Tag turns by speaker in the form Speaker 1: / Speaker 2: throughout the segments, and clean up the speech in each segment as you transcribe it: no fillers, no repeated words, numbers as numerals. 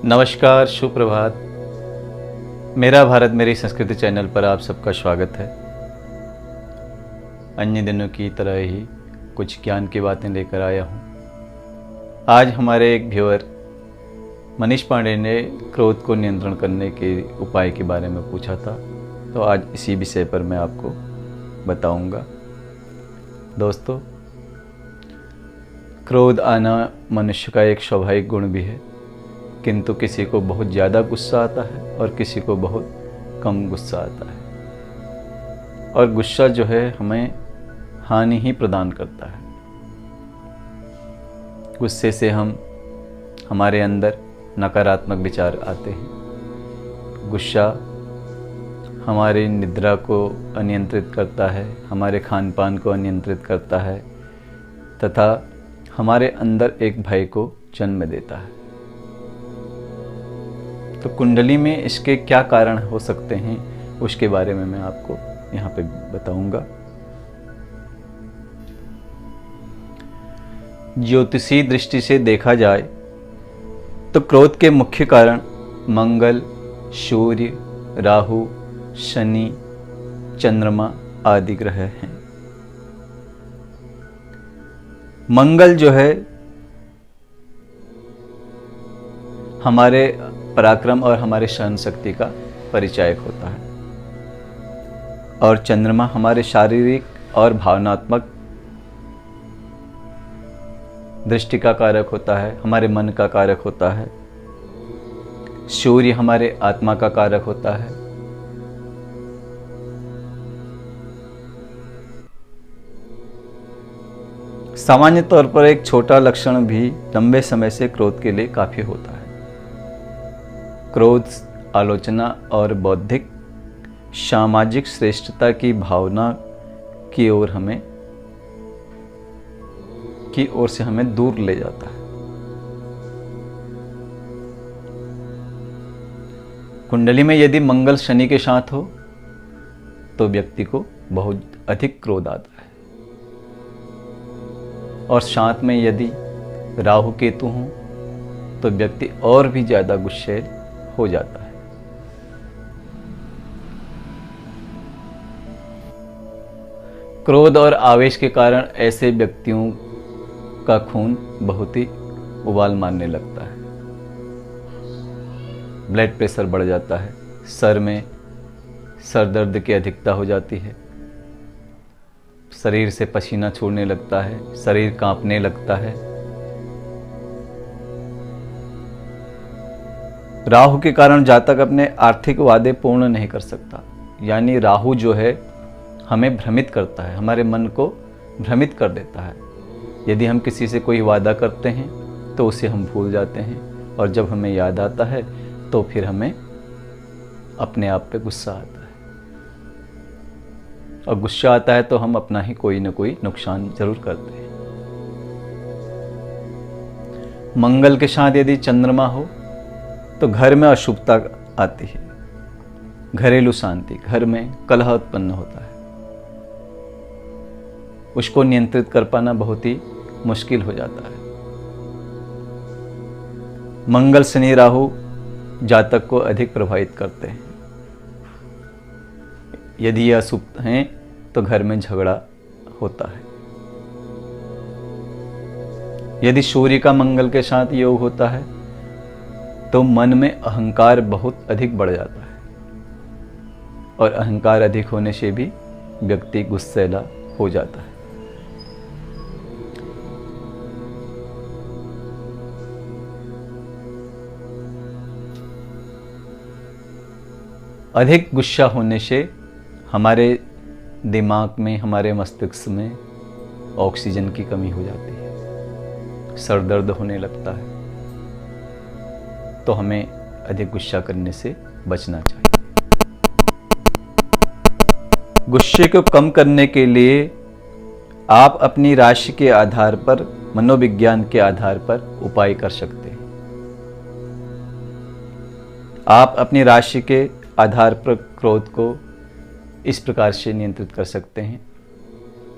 Speaker 1: नमस्कार, सुप्रभात। मेरा भारत मेरी संस्कृति चैनल पर आप सबका स्वागत है। अन्य दिनों की तरह ही कुछ ज्ञान की बातें लेकर आया हूँ। आज हमारे एक व्यूअर मनीष पांडे ने क्रोध को नियंत्रण करने के उपाय के बारे में पूछा था, तो आज इसी विषय पर मैं आपको बताऊंगा। दोस्तों, क्रोध आना मनुष्य का एक स्वाभाविक गुण भी है, किंतु किसी को बहुत ज़्यादा गुस्सा आता है और किसी को बहुत कम गुस्सा आता है। और गुस्सा जो है हमें हानि ही प्रदान करता है। गुस्से से हमारे अंदर नकारात्मक विचार आते हैं। गुस्सा हमारी निद्रा को अनियंत्रित करता है, हमारे खान पान को अनियंत्रित करता है तथा हमारे अंदर एक भय को जन्म देता है। तो कुंडली में इसके क्या कारण हो सकते हैं, उसके बारे में मैं आपको यहाँ पे बताऊंगा। ज्योतिषीय दृष्टि से देखा जाए तो क्रोध के मुख्य कारण मंगल, सूर्य, राहु, शनि, चंद्रमा आदि ग्रह हैं। मंगल जो है हमारे पराक्रम और हमारे सहन शक्ति का परिचायक होता है, और चंद्रमा हमारे शारीरिक और भावनात्मक दृष्टि का कारक होता है, हमारे मन का कारक होता है। सूर्य हमारे आत्मा का कारक होता है। सामान्य तौर पर एक छोटा लक्षण भी लंबे समय से क्रोध के लिए काफी होता है। क्रोध आलोचना और बौद्धिक सामाजिक श्रेष्ठता की भावना की ओर से हमें दूर ले जाता है। कुंडली में यदि मंगल शनि के साथ हो तो व्यक्ति को बहुत अधिक क्रोध आता है, और साथ में यदि राहु केतु हो तो व्यक्ति और भी ज्यादा गुस्सैल हो जाता है। क्रोध और आवेश के कारण ऐसे व्यक्तियों का खून बहुत ही उबाल मारने लगता है, ब्लड प्रेशर बढ़ जाता है, सर में सर दर्द की अधिकता हो जाती है, शरीर से पसीना छोड़ने लगता है, शरीर कांपने लगता है। राहु के कारण जातक अपने आर्थिक वादे पूर्ण नहीं कर सकता। यानी राहु जो है हमें भ्रमित करता है, हमारे मन को भ्रमित कर देता है। यदि हम किसी से कोई वादा करते हैं तो उसे हम भूल जाते हैं, और जब हमें याद आता है तो फिर हमें अपने आप पे गुस्सा आता है, और गुस्सा आता है तो हम अपना ही कोई ना कोई नुकसान जरूर करते हैं। मंगल के साथ यदि चंद्रमा हो तो घर में अशुभता आती है, घरेलू शांति, घर में कलह उत्पन्न होता है। उसको नियंत्रित कर पाना बहुत ही मुश्किल हो जाता है। मंगल शनि राहु जातक को अधिक प्रभावित करते हैं। यदि यह अशुभ हैं तो घर में झगड़ा होता है। यदि सूर्य का मंगल के साथ योग होता है तो मन में अहंकार बहुत अधिक बढ़ जाता है, और अहंकार अधिक होने से भी व्यक्ति गुस्सैला हो जाता है। अधिक गुस्सा होने से हमारे दिमाग में, हमारे मस्तिष्क में ऑक्सीजन की कमी हो जाती है, सर दर्द होने लगता है। तो हमें अधिक गुस्सा करने से बचना चाहिए। गुस्से को कम करने के लिए आप अपनी राशि के आधार पर, मनोविज्ञान के आधार पर उपाय कर सकते हैं। आप अपनी राशि के आधार पर क्रोध को इस प्रकार से नियंत्रित कर सकते हैं।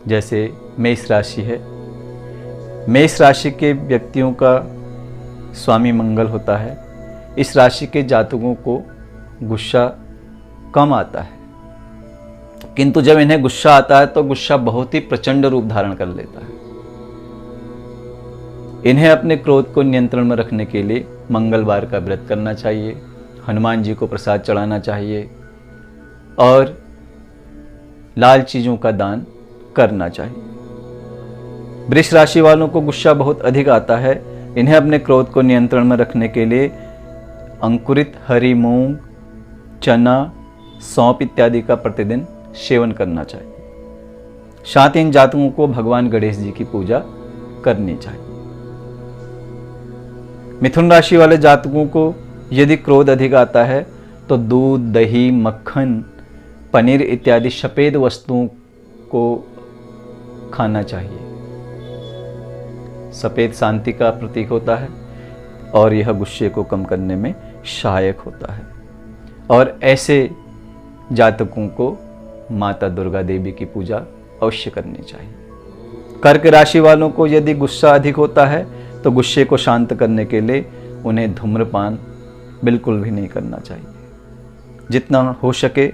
Speaker 1: जैसे मेष राशि है, मेष राशि के व्यक्तियों का स्वामी मंगल होता है। इस राशि के जातकों को गुस्सा कम आता है, किंतु जब इन्हें गुस्सा आता है तो गुस्सा बहुत ही प्रचंड रूप धारण कर लेता है। इन्हें अपने क्रोध को नियंत्रण में रखने के लिए मंगलवार का व्रत करना चाहिए, हनुमान जी को प्रसाद चढ़ाना चाहिए और लाल चीज़ों का दान करना चाहिए। वृष राशि वालों को गुस्सा बहुत अधिक आता है। इन्हें अपने क्रोध को नियंत्रण में रखने के लिए अंकुरित हरी मूंग, चना, सौंफ इत्यादि का प्रतिदिन सेवन करना चाहिए। साथ ही इन जातकों को भगवान गणेश जी की पूजा करनी चाहिए। मिथुन राशि वाले जातकों को यदि क्रोध अधिक आता है तो दूध, दही, मक्खन, पनीर इत्यादि सफेद वस्तुओं को खाना चाहिए। सफेद शांति का प्रतीक होता है और यह गुस्से को कम करने में सहायक होता है। और ऐसे जातकों को माता दुर्गा देवी की पूजा अवश्य करनी चाहिए। कर्क राशि वालों को यदि गुस्सा अधिक होता है तो गुस्से को शांत करने के लिए उन्हें धूम्रपान बिल्कुल भी नहीं करना चाहिए, जितना हो सके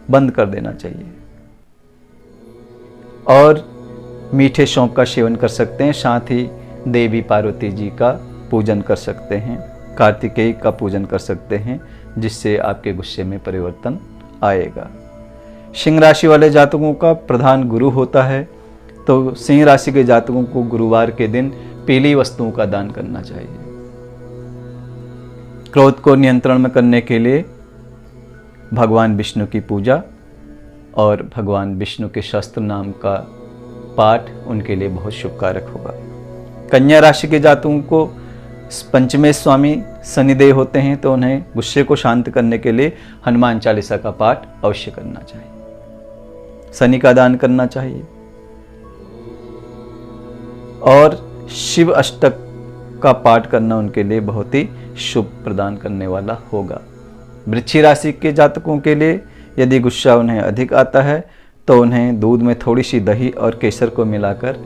Speaker 1: बंद कर देना चाहिए। और मीठे सौंफ का सेवन कर सकते हैं। साथ ही देवी पार्वती जी का पूजन कर सकते हैं, कार्तिकेय का पूजन कर सकते हैं, जिससे आपके गुस्से में परिवर्तन आएगा। सिंह राशि वाले जातकों का प्रधान गुरु होता है, तो सिंह राशि के जातकों को गुरुवार के दिन पीली वस्तुओं का दान करना चाहिए। क्रोध को नियंत्रण में करने के लिए भगवान विष्णु की पूजा और भगवान विष्णु के शस्त्र नाम का पाठ उनके लिए बहुत शुभकारक होगा। कन्या राशि के जातकों को पंचमे स्वामी शनिदेव होते हैं, तो उन्हें गुस्से को शांत करने के लिए हनुमान चालीसा का पाठ अवश्य करना चाहिए, शनि का दान करना चाहिए और शिव अष्टक का पाठ करना उनके लिए बहुत ही शुभ प्रदान करने वाला होगा। वृश्चिक राशि के जातकों के लिए यदि गुस्सा उन्हें अधिक आता है तो उन्हें दूध में थोड़ी सी दही और केसर को मिलाकर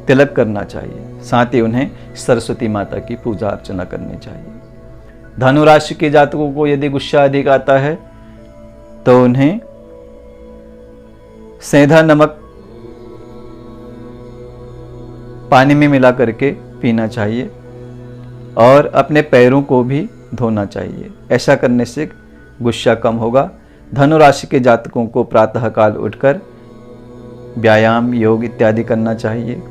Speaker 1: तिलक करना चाहिए। साथ ही उन्हें सरस्वती माता की पूजा अर्चना करनी चाहिए। धनु राशि के जातकों को यदि गुस्सा अधिक आता है तो उन्हें सेंधा नमक पानी में मिला करके पीना चाहिए और अपने पैरों को भी धोना चाहिए। ऐसा करने से गुस्सा कम होगा। धनु राशि के जातकों को प्रातःकाल उठकर व्यायाम, योग इत्यादि करना चाहिए।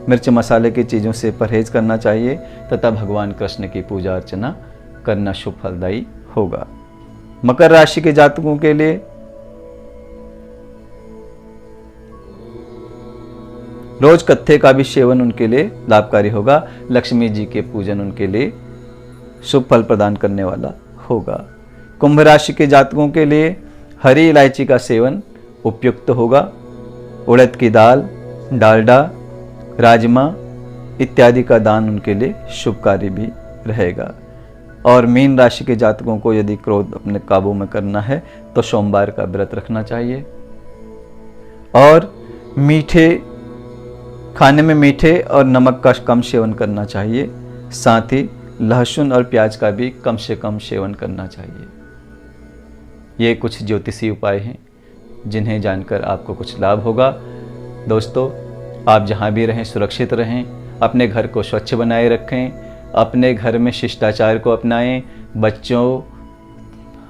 Speaker 1: मिर्च मसाले की चीज़ों से परहेज करना चाहिए तथा भगवान कृष्ण की पूजा अर्चना करना शुभ फलदायी होगा। मकर राशि के जातकों के लिए रोज कत्थे का भी सेवन उनके लिए लाभकारी होगा। लक्ष्मी जी के पूजन उनके लिए शुभ फल प्रदान करने वाला होगा। कुंभ राशि के जातकों के लिए हरी इलायची का सेवन उपयुक्त होगा। उड़द की दाल, डालडा, राजमा इत्यादि का दान उनके लिए शुभकारी भी रहेगा। और मीन राशि के जातकों को यदि क्रोध अपने काबू में करना है तो सोमवार का व्रत रखना चाहिए और खाने में मीठे और नमक का कम सेवन करना चाहिए। साथ ही लहसुन और प्याज का भी कम से कम सेवन करना चाहिए। ये कुछ ज्योतिषीय उपाय हैं जिन्हें जानकर आपको कुछ लाभ होगा। दोस्तों, आप जहाँ भी रहें सुरक्षित रहें, अपने घर को स्वच्छ बनाए रखें, अपने घर में शिष्टाचार को अपनाएं। बच्चों,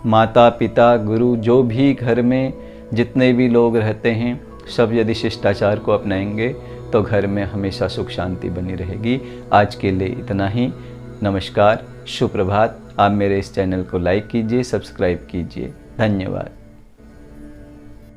Speaker 1: माता पिता, गुरु, जो भी घर में जितने भी लोग रहते हैं, सब यदि शिष्टाचार को अपनाएंगे तो घर में हमेशा सुख शांति बनी रहेगी। आज के लिए इतना ही। नमस्कार, सुप्रभात। आप मेरे इस चैनल को लाइक कीजिए, सब्सक्राइब कीजिए। धन्यवाद।